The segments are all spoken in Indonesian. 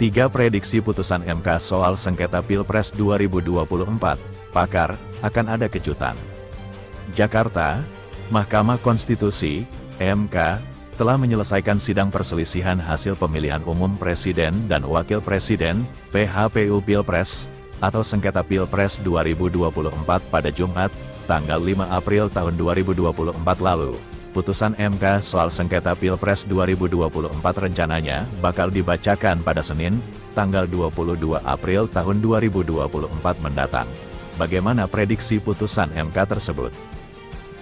3 prediksi putusan MK soal sengketa Pilpres 2024, pakar, akan ada kejutan. Jakarta, Mahkamah Konstitusi, MK, telah menyelesaikan sidang perselisihan hasil pemilihan umum Presiden dan Wakil Presiden, PHPU Pilpres, atau sengketa Pilpres 2024 pada Jumat, tanggal 5 April tahun 2024 lalu. Putusan MK soal sengketa Pilpres 2024 rencananya bakal dibacakan pada Senin, tanggal 22 April tahun 2024 mendatang. Bagaimana prediksi putusan MK tersebut?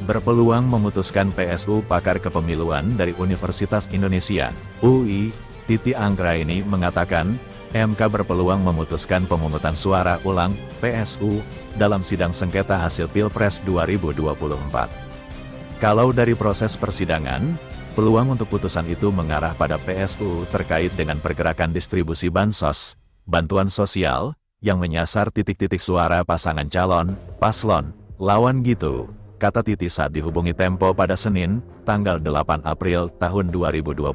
Berpeluang memutuskan PSU. Pakar kepemiluan dari Universitas Indonesia, UI, Titi Anggraini mengatakan, MK berpeluang memutuskan pemungutan suara ulang, PSU, dalam sidang sengketa hasil Pilpres 2024. Kalau dari proses persidangan, peluang untuk putusan itu mengarah pada PSU terkait dengan pergerakan distribusi bansos, bantuan sosial, yang menyasar titik-titik suara pasangan calon, paslon, lawan gitu, kata Titi saat dihubungi Tempo pada Senin, tanggal 8 April tahun 2024.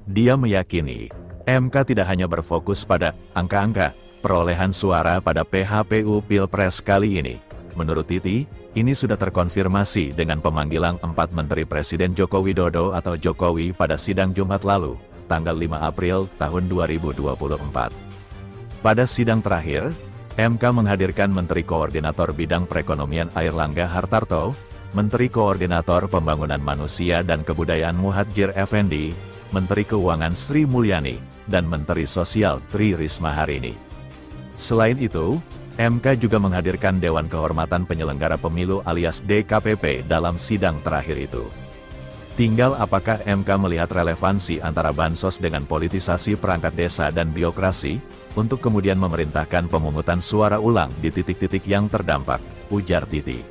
Dia meyakini, MK tidak hanya berfokus pada angka-angka perolehan suara pada PHPU Pilpres kali ini. Menurut Titi, ini sudah terkonfirmasi dengan pemanggilan 4 Menteri Presiden Joko Widodo atau Jokowi pada sidang Jumat lalu, tanggal 5 April tahun 2024. Pada sidang terakhir, MK menghadirkan Menteri Koordinator Bidang Perekonomian Airlangga Hartarto, Menteri Koordinator Pembangunan Manusia dan Kebudayaan Muhadjir Effendi, Menteri Keuangan Sri Mulyani, dan Menteri Sosial Tri Risma Harini. Selain itu, MK juga menghadirkan Dewan Kehormatan Penyelenggara Pemilu alias DKPP dalam sidang terakhir itu. Tinggal apakah MK melihat relevansi antara bansos dengan politisasi perangkat desa dan birokrasi, untuk kemudian memerintahkan pemungutan suara ulang di titik-titik yang terdampak, ujar Titi.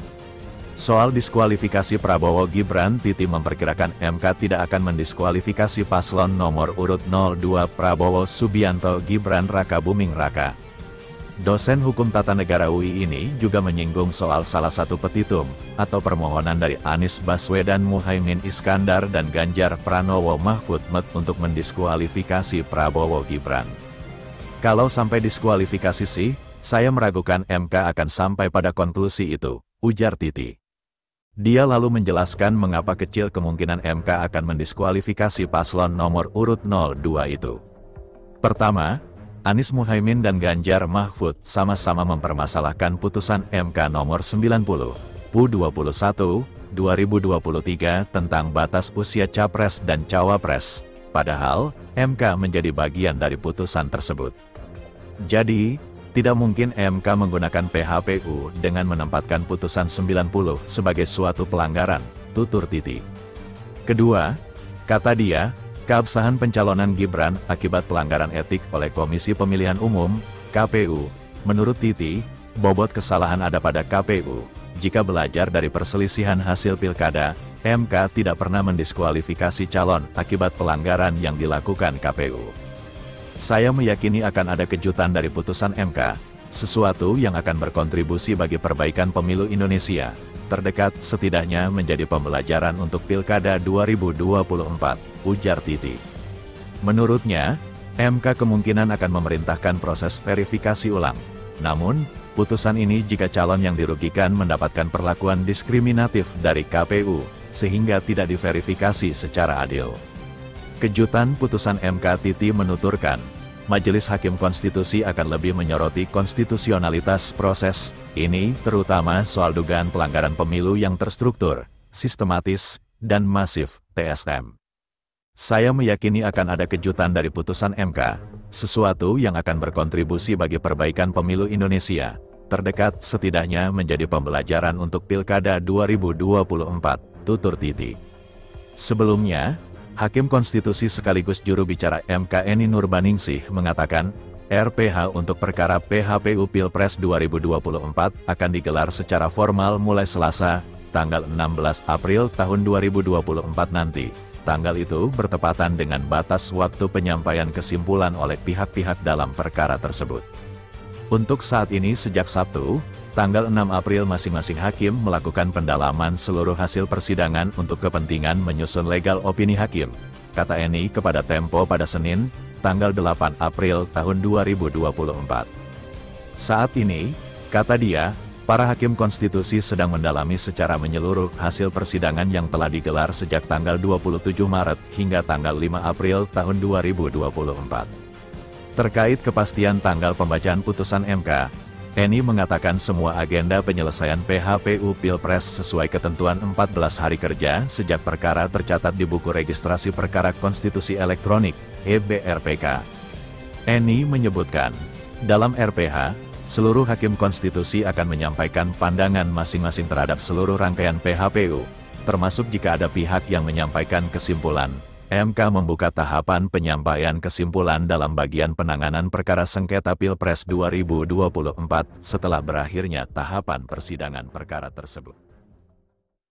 Soal diskualifikasi Prabowo Gibran, Titi memperkirakan MK tidak akan mendiskualifikasi paslon nomor urut 02 Prabowo Subianto Gibran Raka Buming Raka. Dosen Hukum Tata Negara UI ini juga menyinggung soal salah satu petitum, atau permohonan dari Anies Baswedan Muhaimin Iskandar dan Ganjar Pranowo Mahfud MT untuk mendiskualifikasi Prabowo Gibran. Kalau sampai diskualifikasi sih, saya meragukan MK akan sampai pada konklusi itu, ujar Titi. Dia lalu menjelaskan mengapa kecil kemungkinan MK akan mendiskualifikasi paslon nomor urut 02 itu. Pertama, Anies Muhaimin dan Ganjar Mahfud sama-sama mempermasalahkan putusan MK nomor 90, PU21, 2023 tentang batas usia Capres dan Cawapres, padahal MK menjadi bagian dari putusan tersebut. Jadi, tidak mungkin MK menggunakan PHPU dengan menempatkan putusan 90 sebagai suatu pelanggaran, tutur Titi. Kedua, kata dia, keabsahan pencalonan Gibran akibat pelanggaran etik oleh Komisi Pemilihan Umum, KPU. Menurut Titi, bobot kesalahan ada pada KPU. Jika belajar dari perselisihan hasil pilkada, MK tidak pernah mendiskualifikasi calon akibat pelanggaran yang dilakukan KPU. Saya meyakini akan ada kejutan dari putusan MK, sesuatu yang akan berkontribusi bagi perbaikan pemilu Indonesia. Terdekat setidaknya menjadi pembelajaran untuk Pilkada 2024, ujar Titi. Menurutnya, MK kemungkinan akan memerintahkan proses verifikasi ulang. Namun, putusan ini jika calon yang dirugikan mendapatkan perlakuan diskriminatif dari KPU, sehingga tidak diverifikasi secara adil. Kejutan putusan MK, Titi menuturkan, Majelis Hakim Konstitusi akan lebih menyoroti konstitusionalitas proses ini, terutama soal dugaan pelanggaran pemilu yang terstruktur, sistematis, dan masif, TSM. Saya meyakini akan ada kejutan dari putusan MK, sesuatu yang akan berkontribusi bagi perbaikan pemilu Indonesia. Terdekat setidaknya menjadi pembelajaran untuk Pilkada 2024, tutur Titi. Sebelumnya, Hakim Konstitusi sekaligus juru bicara MK Eni Nurbaningsih mengatakan, RPH untuk perkara PHPU Pilpres 2024 akan digelar secara formal mulai Selasa, tanggal 16 April tahun 2024 nanti. Tanggal itu bertepatan dengan batas waktu penyampaian kesimpulan oleh pihak-pihak dalam perkara tersebut. Untuk saat ini sejak Sabtu, tanggal 6 April masing-masing hakim melakukan pendalaman seluruh hasil persidangan untuk kepentingan menyusun legal opini hakim, kata Eni kepada Tempo pada Senin, tanggal 8 April tahun 2024. Saat ini, kata dia, para hakim konstitusi sedang mendalami secara menyeluruh hasil persidangan yang telah digelar sejak tanggal 27 Maret hingga tanggal 5 April tahun 2024. Terkait kepastian tanggal pembacaan putusan MK, Eni mengatakan semua agenda penyelesaian PHPU Pilpres sesuai ketentuan 14 hari kerja sejak perkara tercatat di Buku Registrasi Perkara Konstitusi Elektronik, (EBRPK). Eni menyebutkan, dalam RPH, seluruh hakim konstitusi akan menyampaikan pandangan masing-masing terhadap seluruh rangkaian PHPU, termasuk jika ada pihak yang menyampaikan kesimpulan. MK membuka tahapan penyampaian kesimpulan dalam bagian penanganan perkara sengketa Pilpres 2024 setelah berakhirnya tahapan persidangan perkara tersebut.